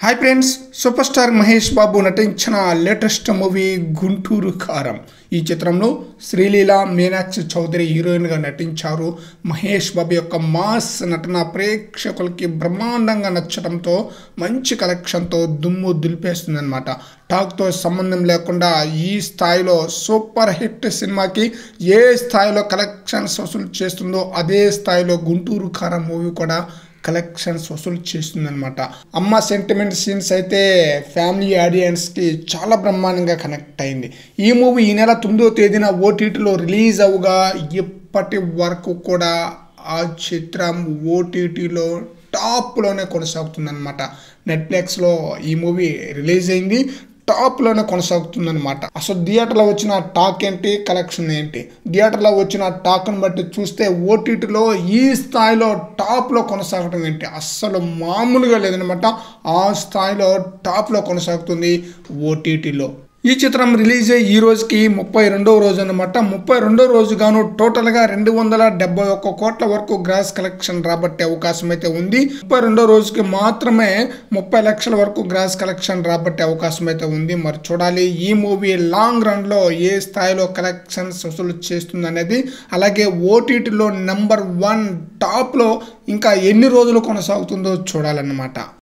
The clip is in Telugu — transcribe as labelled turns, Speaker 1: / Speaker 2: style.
Speaker 1: Hi friends, super star Mahesh Babu నటించిన లేటెస్ట్ మూవీ గుంటూరు కారం. ఈ చిత్రంలో శ్రీలీల, మీనాక్షి చౌదరి హీరోయిన్గా నటించారు. మహేష్ బాబు యొక్క మాస్ నటన ప్రేక్షకులకి బ్రహ్మాండంగా నచ్చడంతో మంచి కలెక్షన్తో దుమ్ము దులిపేస్తుందన్నమాట. టాక్తో సంబంధం లేకుండా ఈ స్థాయిలో సూపర్ హిట్ సినిమాకి ఏ స్థాయిలో కలెక్షన్స్ వసూలు చేస్తుందో అదే స్థాయిలో గుంటూరు కారం మూవీ కూడా కలెక్షన్స్ వసూలు చేస్తుందన్నమాట. అమ్మ సెంటిమెంట్ సీన్స్ అయితే ఫ్యామిలీ ఆడియన్స్కి చాలా బ్రహ్మాండంగా కనెక్ట్ అయింది. ఈ మూవీ ఈ నెల 9వ తేదీన ఓటీటీలో రిలీజ్ అవగా ఇప్పటి వరకు కూడా ఆ చిత్రం ఓటీటీలో టాప్లోనే కొనసాగుతుందన్నమాట. నెట్ఫ్లిక్స్లో ఈ మూవీ రిలీజ్ అయింది, టాప్లోనే కొనసాగుతుందన్నమాట. అసలు థియేటర్లో వచ్చిన టాక్ ఏంటి, కలెక్షన్ ఏంటి? థియేటర్లో వచ్చిన టాక్ను బట్టి చూస్తే ఓటీటీలో ఈ స్థాయిలో టాప్లో కొనసాగడం ఏంటి, అస్సలు మామూలుగా లేదనమాట. ఆ స్థాయిలో టాప్లో కొనసాగుతుంది ఓటీటీలో. ఈ చిత్రం రిలీజ్ అయ్యి ఈ రోజుకి 32వ రోజు అనమాట. 32వ రోజు గాను టోటల్గా 271 కోట్ల వరకు గ్రాస్ కలెక్షన్ రాబట్టే అవకాశం అయితే ఉంది. 32వ రోజుకి మాత్రమే 30 లక్షల వరకు గ్రాస్ కలెక్షన్ రాబట్టే అవకాశం అయితే ఉంది. మరి చూడాలి ఈ మూవీ లాంగ్ రన్లో ఏ స్థాయిలో కలెక్షన్స్ వసూలు చేస్తుంది అనేది. అలాగే ఓటీటీలో నెంబర్ 1 టాప్లో ఇంకా ఎన్ని రోజులు కొనసాగుతుందో చూడాలన్నమాట.